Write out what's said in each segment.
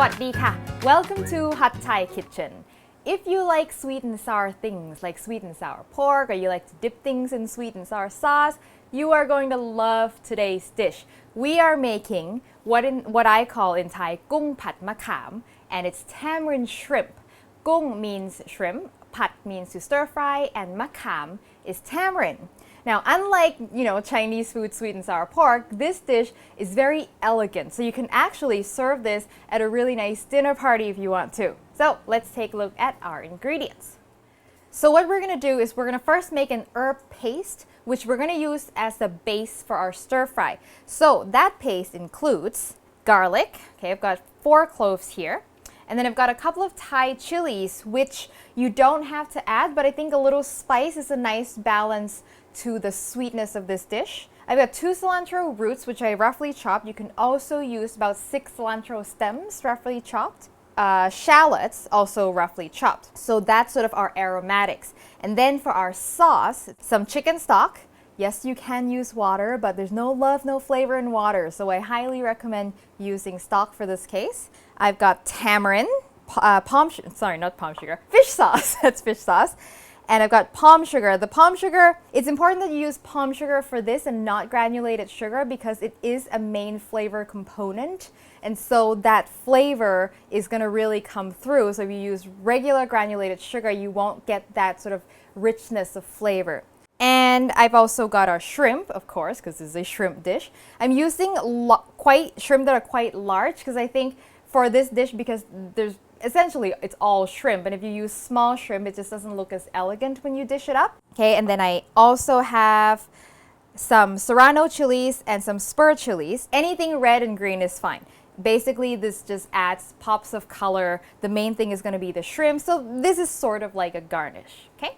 วัสดีค่ะ Welcome to Hot Thai Kitchen. If you like sweet and sour things like sweet and sour pork, or you like to dip things in sweet and sour sauce, you are going to love today's dish. We are making what I call in Thai กุ้งผัดมะขาม and it's tamarind shrimp. กุ้ง means shrimp, ผัด means to stir fry, and มะขาม is tamarind. Now, unlike, Chinese food, sweet and sour pork, this dish is very elegant. So you can actually serve this at a really nice dinner party if you want to. So let's take a look at our ingredients. So what we're going to do is we're going to first make an herb paste, which we're going to use as the base for our stir fry. So that paste includes garlic. Okay, I've got 4 cloves here. And then I've got a couple of Thai chilies, which you don't have to add, but I think a little spice is a nice balance to the sweetness of this dish. I've got 2 cilantro roots, which I roughly chopped. You can also use about 6 cilantro stems, roughly chopped. Shallots, also roughly chopped. So that's sort of our aromatics. And then for our sauce, some chicken stock. Yes, you can use water, but there's no love, no flavor in water. So I highly recommend using stock for this case. I've got tamarind, fish sauce. That's fish sauce. And I've got palm sugar. The palm sugar, it's important that you use palm sugar for this and not granulated sugar because it is a main flavor component. And so that flavor is going to really come through. So if you use regular granulated sugar, you won't get that sort of richness of flavor. And I've also got our shrimp, of course, because this is a shrimp dish. I'm using shrimp that are quite large because I think for this dish, because essentially it's all shrimp, and if you use small shrimp, it just doesn't look as elegant when you dish it up. Okay, and then I also have some serrano chilies and some spur chilies. Anything red and green is fine. Basically, this just adds pops of color. The main thing is going to be the shrimp, so this is sort of like a garnish, okay?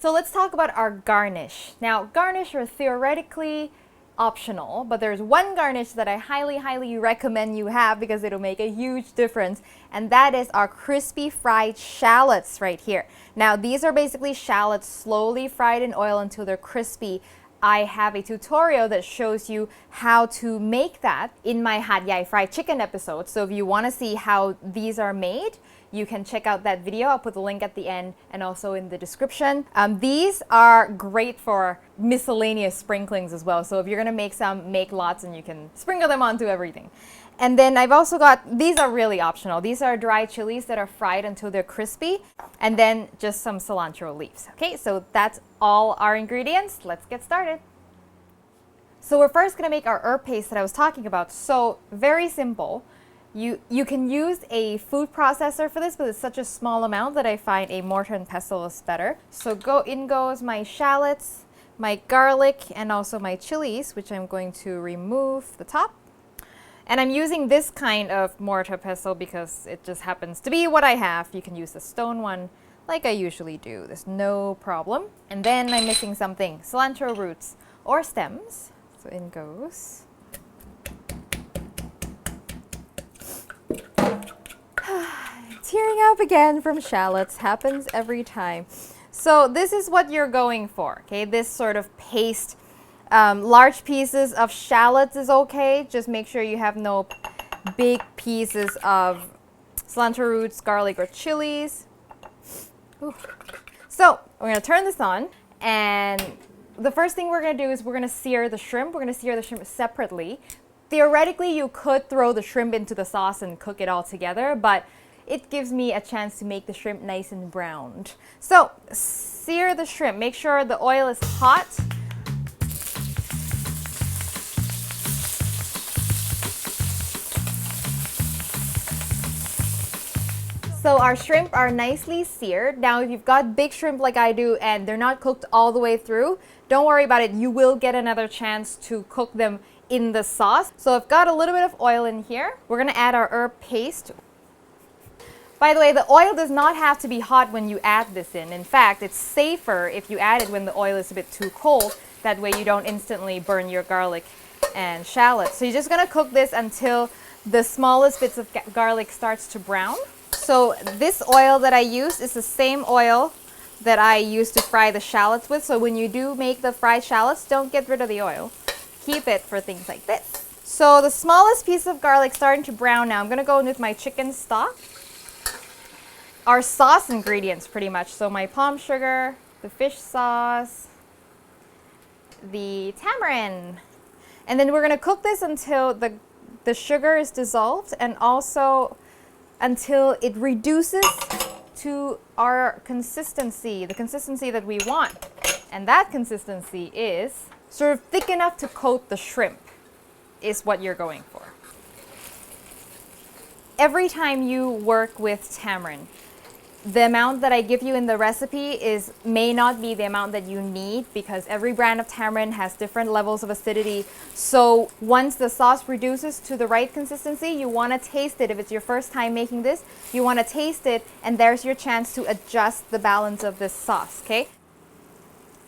So let's talk about our garnish. Now, garnish are theoretically optional, but there's one garnish that I highly recommend you have because it'll make a huge difference, and that is our crispy fried shallots right here. Now, these are basically shallots slowly fried in oil until they're crispy. I have a tutorial that shows you how to make that in my Hat Yai fried chicken episode. So if you want to see how these are made, you can check out that video. I'll put the link at the end and also in the description. These are great for miscellaneous sprinklings as well. So if you're going to make some, make lots and you can sprinkle them onto everything. And then I've also got, these are really optional. These are dry chilies that are fried until they're crispy. And then just some cilantro leaves. Okay, so that's all our ingredients. Let's get started. So we're first going to make our herb paste that I was talking about. So very simple. You can use a food processor for this, but it's such a small amount that I find a mortar and pestle is better. So in goes my shallots, my garlic, and also my chilies, which I'm going to remove the top. And I'm using this kind of mortar pestle because it just happens to be what I have. You can use the stone one like I usually do. There's no problem. And then I'm missing something, cilantro roots or stems. So in goes. Tearing up again from shallots, happens every time. So this is what you're going for, okay? This sort of paste. Large pieces of shallots is okay. Just make sure you have no big pieces of cilantro roots, garlic, or chilies. Ooh. So we're gonna turn this on, and the first thing we're gonna do is we're gonna sear the shrimp. We're gonna sear the shrimp separately. Theoretically, you could throw the shrimp into the sauce and cook it all together, but it gives me a chance to make the shrimp nice and browned. So sear the shrimp. Make sure the oil is hot. So our shrimp are nicely seared. Now, if you've got big shrimp like I do and they're not cooked all the way through, don't worry about it. You will get another chance to cook them in the sauce. So I've got a little bit of oil in here. We're gonna add our herb paste. By the way, the oil does not have to be hot when you add this in. In fact, it's safer if you add it when the oil is a bit too cold. That way you don't instantly burn your garlic and shallots. So you're just gonna cook this until the smallest bits of garlic starts to brown. So this oil that I used is the same oil that I used to fry the shallots with. So when you do make the fried shallots, don't get rid of the oil. Keep it for things like this. So the smallest piece of garlic starting to brown now. I'm gonna go in with my chicken stock. Our sauce ingredients pretty much. So my palm sugar, the fish sauce, the tamarind. And then we're gonna cook this until the sugar is dissolved and also until it reduces to our consistency, the consistency that we want. And that consistency is sort of thick enough to coat the shrimp is what you're going for. Every time you work with tamarind, the amount that I give you in the recipe may not be the amount that you need because every brand of tamarind has different levels of acidity. So once the sauce reduces to the right consistency, you want to taste it. If it's your first time making this, you want to taste it, and there's your chance to adjust the balance of this sauce, okay?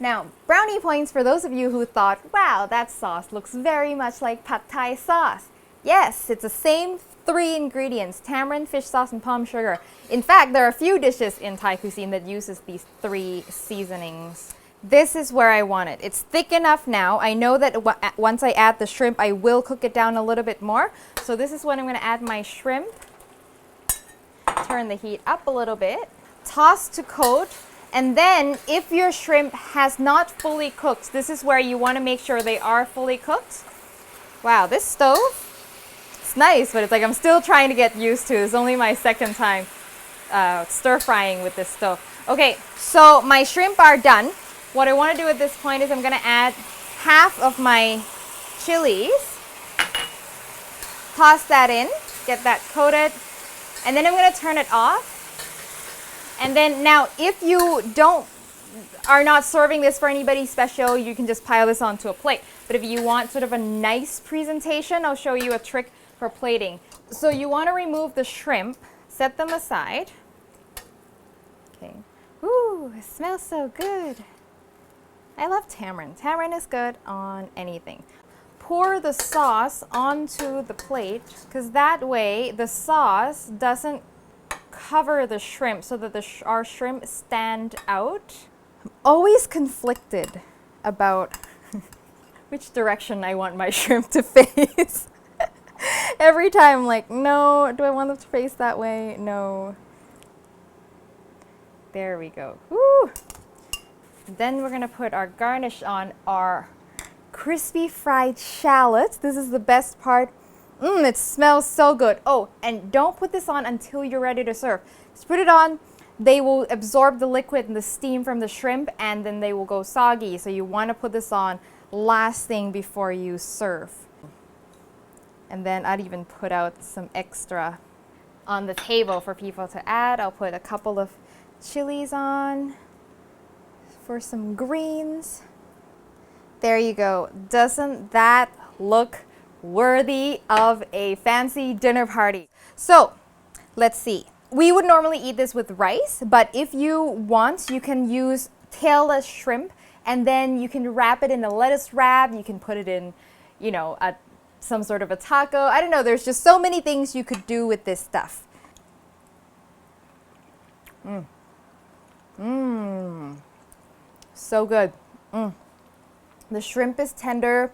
Now, brownie points for those of you who thought, wow, that sauce looks very much like pad thai sauce. Yes, it's the same 3 ingredients, tamarind, fish sauce, and palm sugar. In fact, there are a few dishes in Thai cuisine that uses these 3 seasonings. This is where I want it. It's thick enough now. I know that once I add the shrimp, I will cook it down a little bit more. So this is when I'm gonna add my shrimp. Turn the heat up a little bit. Toss to coat. And then if your shrimp has not fully cooked, this is where you wanna make sure they are fully cooked. Wow, this stove, it's nice, but it's like I'm still trying to get used to. It's only my second time stir frying with this stove. Okay, so my shrimp are done. What I want to do at this point is I'm going to add half of my chilies. Toss that in, get that coated, and then I'm going to turn it off. And then now if you are not serving this for anybody special, you can just pile this onto a plate. But if you want sort of a nice presentation, I'll show you a trick for plating. So you want to remove the shrimp, set them aside. Okay. Ooh, it smells so good. I love tamarind. Tamarind is good on anything. Pour the sauce onto the plate because that way the sauce doesn't cover the shrimp so that our shrimp stand out. I'm always conflicted about which direction I want my shrimp to face. Every time I'm like, no, do I want them to face that way? No. There we go. Woo! Then we're gonna put our garnish on our crispy fried shallots. This is the best part. It smells so good. Oh, and don't put this on until you're ready to serve. Just put it on. They will absorb the liquid and the steam from the shrimp, and then they will go soggy. So you want to put this on last thing before you serve. And then I'd even put out some extra on the table for people to add. I'll put a couple of chilies on for some greens. There you go. Doesn't that look worthy of a fancy dinner party? So let's see. We would normally eat this with rice, but if you want, you can use tailless shrimp, and then you can wrap it in a lettuce wrap. You can put it in, you know, some sort of a taco. I don't know. There's just so many things you could do with this stuff. So good. The shrimp is tender.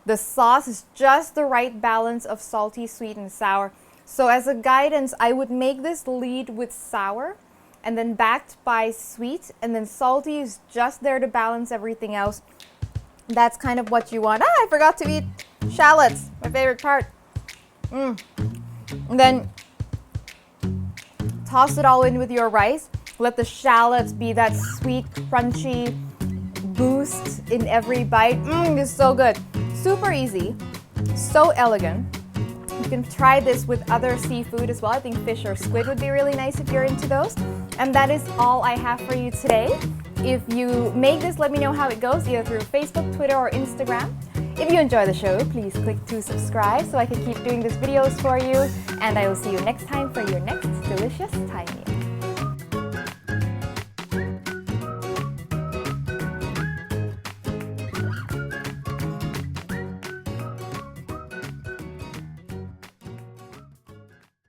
The sauce is just the right balance of salty, sweet, and sour. So as a guidance, I would make this lead with sour and then backed by sweet, and then salty is just there to balance everything else. That's kind of what you want. I forgot to eat shallots, my favorite part. And then toss it all in with your rice. Let the shallots be that sweet, crunchy boost in every bite. It's so good. Super easy, so elegant. You can try this with other seafood as well. I think fish or squid would be really nice if you're into those. And that is all I have for you today. If you make this, let me know how it goes, either through Facebook, Twitter, or Instagram. If you enjoy the show, please click to subscribe so I can keep doing these videos for you. And I will see you next time for your next delicious Thai meal.